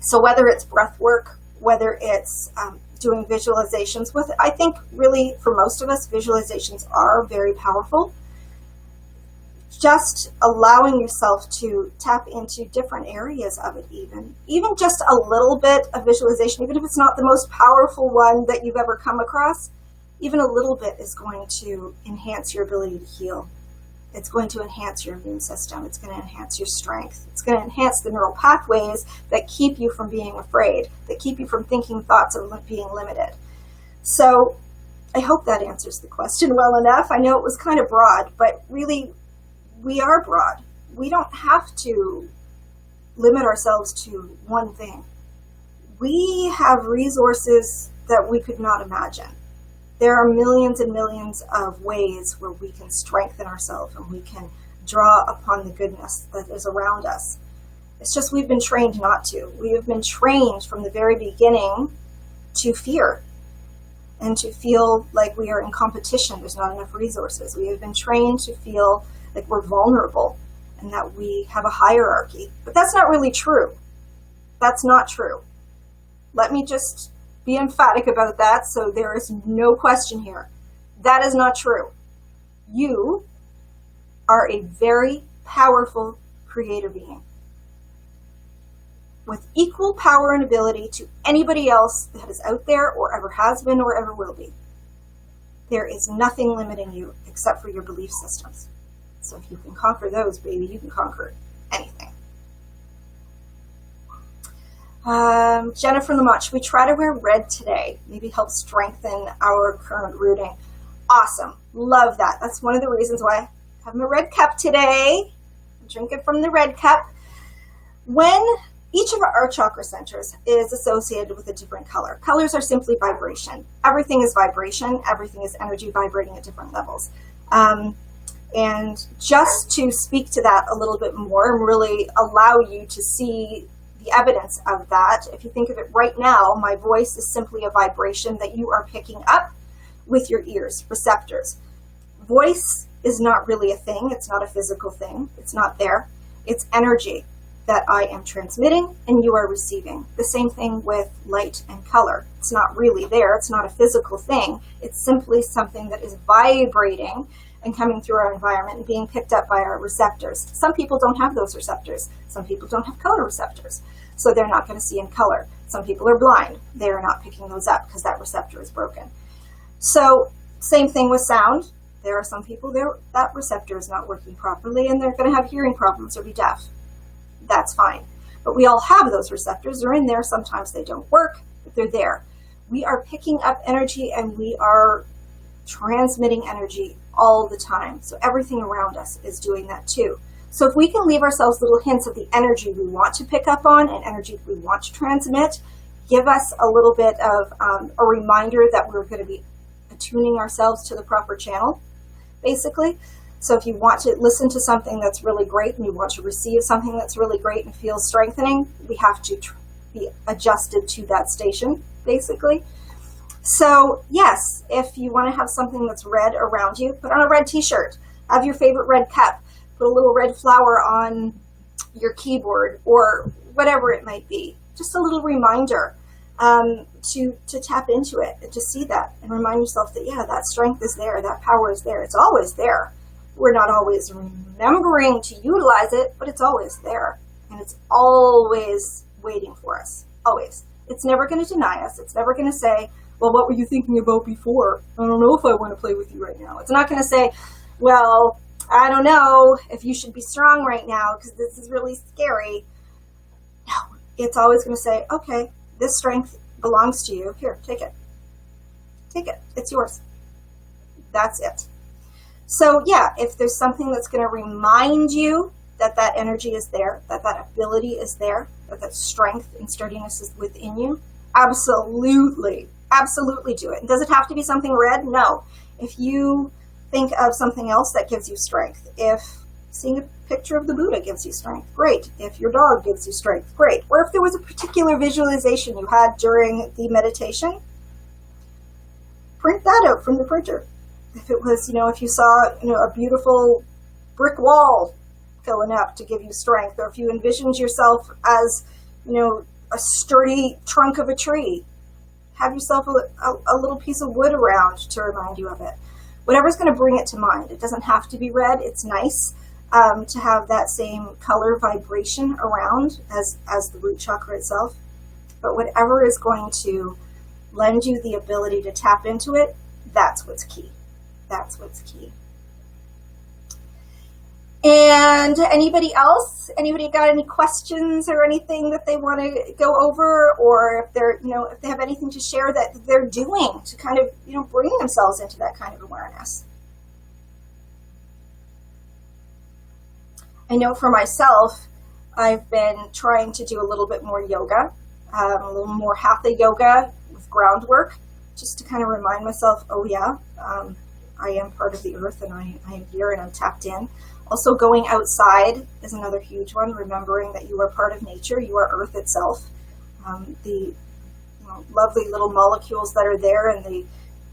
So whether it's breath work, whether it's doing visualizations, I think really for most of us, visualizations are very powerful. Just allowing yourself to tap into different areas of it, even just a little bit of visualization, even if it's not the most powerful one that you've ever come across, even a little bit is going to enhance your ability to heal. It's going to enhance your immune system. It's going to enhance your strength. It's going to enhance the neural pathways that keep you from being afraid, that keep you from thinking thoughts of being limited. So I hope that answers the question well enough. I know it was kind of broad, but really, we are broad. We don't have to limit ourselves to one thing. We have resources that we could not imagine. There are millions and millions of ways where we can strengthen ourselves and we can draw upon the goodness that is around us. It's just we've been trained not to. We have been trained from the very beginning to fear and to feel like we are in competition. There's not enough resources. We have been trained to feel like we're vulnerable and that we have a hierarchy. But that's not really true. That's not true. Let me just be emphatic about that so there is no question here. That is not true. You are a very powerful creator being with equal power and ability to anybody else that is out there or ever has been or ever will be. There is nothing limiting you except for your belief systems. So if you can conquer those, baby, you can conquer anything. Jennifer Lamont, should we try to wear red today? Maybe help strengthen our current rooting. Awesome. Love that. That's one of the reasons why I have my red cup today. I'm drinking from the red cup. When each of our chakra centers is associated with a different color. Colors are simply vibration. Everything is vibration. Everything is energy vibrating at different levels. And just to speak to that a little bit more and really allow you to see the evidence of that, if you think of it right now, my voice is simply a vibration that you are picking up with your ears, receptors. Voice is not really a thing. It's not a physical thing. It's not there. It's energy that I am transmitting and you are receiving. The same thing with light and color. It's not really there. It's not a physical thing. It's simply something that is vibrating and coming through our environment and being picked up by our receptors. Some people don't have those receptors. Some people don't have color receptors, so they're not going to see in color. Some people are blind. They're not picking those up because that receptor is broken. So same thing with sound. There are some people there that receptor is not working properly and they're going to have hearing problems or be deaf. That's fine. But we all have those receptors. They're in there. Sometimes they don't work, but they're there. We are picking up energy and we are transmitting energy all the time. So everything around us is doing that too. So if we can leave ourselves little hints of the energy we want to pick up on and energy we want to transmit, give us a little bit of a reminder that we're going to be attuning ourselves to the proper channel, basically. So if you want to listen to something that's really great and you want to receive something that's really great and feel strengthening, we have to be adjusted to that station, basically. So yes, if you want to have something that's red around you, put on a red t-shirt, have your favorite red cup, put a little red flower on your keyboard or whatever it might be. Just a little reminder to tap into it and to see that and remind yourself that, yeah, that strength is there, that power is there. It's always there. We're not always remembering to utilize it, but it's always there. And it's always waiting for us. Always. It's never going to deny us. It's never going to say, well, what were you thinking about before? I don't know if I want to play with you right now. It's not going to say, well, I don't know if you should be strong right now because this is really scary. No, it's always going to say, okay, this strength belongs to you. Here, take it. Take it. It's yours. That's it. So yeah, if there's something that's going to remind you that that energy is there, that that ability is there, that that strength and sturdiness is within you, absolutely, absolutely do it. And does it have to be something red? No. If you think of something else that gives you strength, if seeing a picture of the Buddha gives you strength, great. If your dog gives you strength, great. Or if there was a particular visualization you had during the meditation, print that out from the printer. If it was, if you saw, a beautiful brick wall filling up to give you strength, or if you envisioned yourself as, a sturdy trunk of a tree, have yourself a little piece of wood around to remind you of it. Whatever's going to bring it to mind. It doesn't have to be red. It's nice to have that same color vibration around as the root chakra itself. But whatever is going to lend you the ability to tap into it, that's what's key. That's what's key. And anybody else? Anybody got any questions or anything that they want to go over, or if they're, if they have anything to share that they're doing to kind of, bring themselves into that kind of awareness? I know for myself, I've been trying to do a little bit more yoga, a little more hatha yoga with groundwork, just to kind of remind myself, oh yeah, I am part of the earth, and I am here and I'm tapped in. Also, going outside is another huge one, remembering that you are part of nature, you are earth itself. The lovely little molecules that are there, and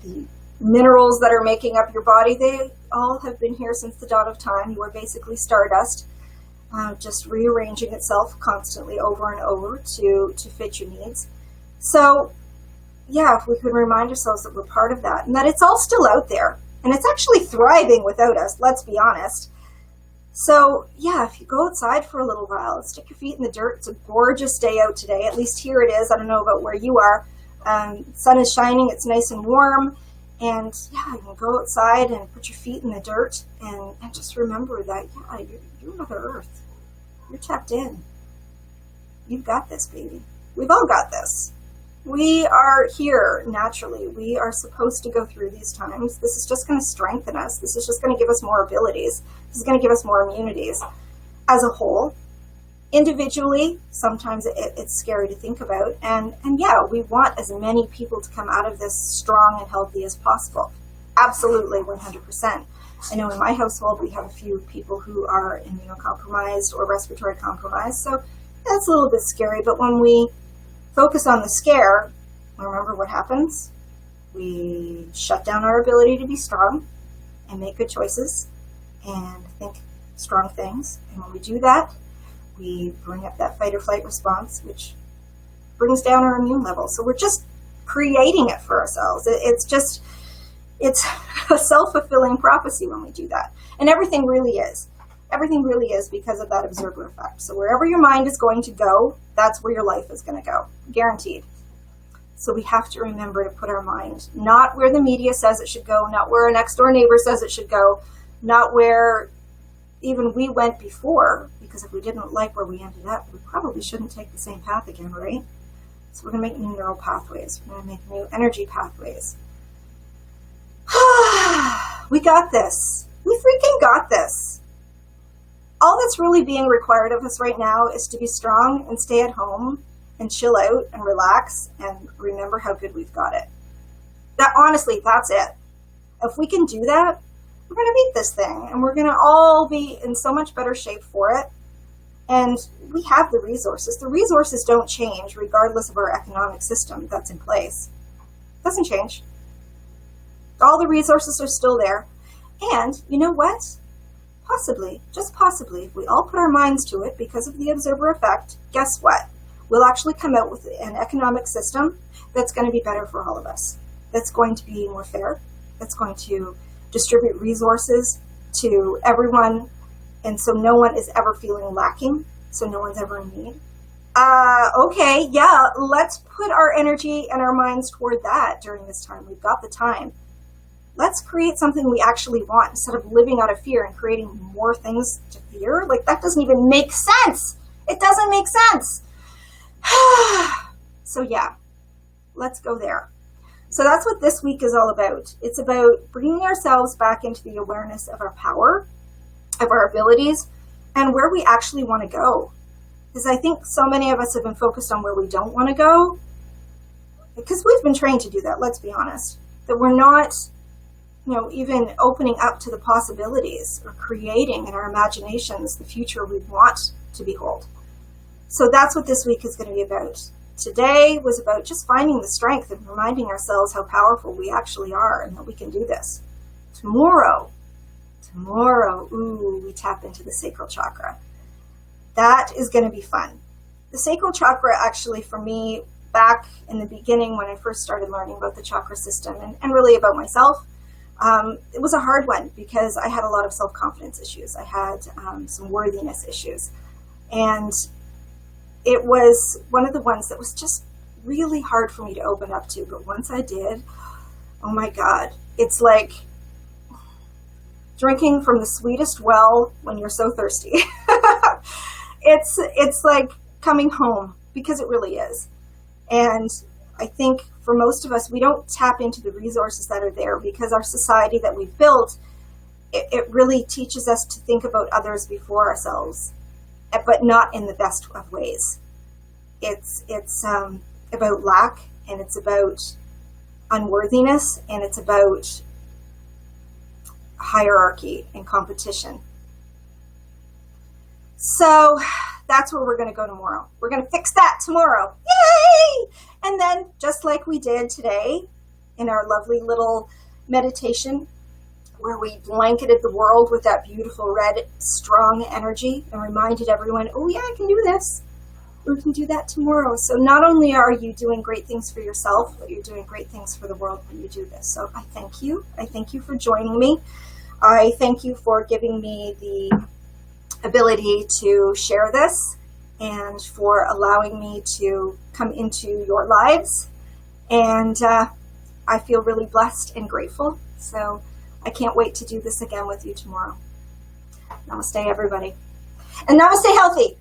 the minerals that are making up your body, they all have been here since the dawn of time. You are basically stardust, just rearranging itself constantly over and over to fit your needs. So yeah, if we could remind ourselves that we're part of that, and that it's all still out there, and it's actually thriving without us, let's be honest. So yeah, if you go outside for a little while, stick your feet in the dirt. It's a gorgeous day out today. At least here it is. I don't know about where you are. Sun is shining. It's nice and warm. And yeah, you can go outside and put your feet in the dirt and just remember that, yeah, you're Mother Earth. You're tapped in. You've got this, baby. We've all got this. We are here naturally. We are supposed to go through these times. This is just going to strengthen us. This is just going to give us more abilities. This is going to give us more immunities as a whole. Individually, sometimes it's scary to think about. And yeah, we want as many people to come out of this strong and healthy as possible. Absolutely, 100%. I know in my household, we have a few people who are immunocompromised or respiratory compromised. So that's a little bit scary. But when we focus on the scare, remember what happens? We shut down our ability to be strong and make good choices and think strong things. And when we do that, we bring up that fight or flight response, which brings down our immune level. So we're just creating it for ourselves. It's a self-fulfilling prophecy when we do that. And everything really is. Everything really is because of that observer effect. So wherever your mind is going to go, that's where your life is going to go. Guaranteed. So we have to remember to put our mind not where the media says it should go, not where a next door neighbor says it should go, not where even we went before, because if we didn't like where we ended up, we probably shouldn't take the same path again, right? So we're going to make new neural pathways. We're going to make new energy pathways. We got this. We freaking got this. All that's really being required of us right now is to be strong and stay at home and chill out and relax and remember how good we've got it. That honestly, that's it. If we can do that, we're going to beat this thing, and we're going to all be in so much better shape for it. And we have the resources. The resources don't change regardless of our economic system that's in place. It doesn't change. All the resources are still there. And you know what? Possibly, just possibly, if we all put our minds to it because of the observer effect, guess what? We'll actually come out with an economic system that's going to be better for all of us. That's going to be more fair. That's going to distribute resources to everyone, and so no one is ever feeling lacking, so no one's ever in need. Okay, yeah, let's put our energy and our minds toward that during this time. We've got the time. Let's create something we actually want instead of living out of fear and creating more things to fear. Like, that doesn't even make sense. It doesn't make sense. So yeah, let's go there. So that's what this week is all about. It's about bringing ourselves back into the awareness of our power, of our abilities, and where we actually want to go. Because I think so many of us have been focused on where we don't want to go, because we've been trained to do that, let's be honest. That we're not, even opening up to the possibilities or creating in our imaginations the future we want to behold. So that's what this week is going to be about. Today was about just finding the strength and reminding ourselves how powerful we actually are and that we can do this. Tomorrow, we tap into the sacral chakra. That is going to be fun. The sacral chakra, actually, for me, back in the beginning when I first started learning about the chakra system and really about myself, it was a hard one because I had a lot of self-confidence issues. I had some worthiness issues. And it was one of the ones that was just really hard for me to open up to. But once I did, oh my God, it's like drinking from the sweetest well when you're so thirsty. It's like coming home, because it really is. And I think for most of us, we don't tap into the resources that are there because our society that we've built, it really teaches us to think about others before ourselves, but not in the best of ways. It's about lack, and it's about unworthiness, and it's about hierarchy and competition. So that's where we're going to go tomorrow. We're going to fix that tomorrow. Yay! And then, just like we did today in our lovely little meditation, where we blanketed the world with that beautiful red, strong energy and reminded everyone, oh yeah, I can do this. We can do that tomorrow. So not only are you doing great things for yourself, but you're doing great things for the world when you do this. So I thank you. I thank you for joining me. I thank you for giving me the ability to share this and for allowing me to come into your lives. And I feel really blessed and grateful. So I can't wait to do this again with you tomorrow. Namaste, everybody. And namaste healthy.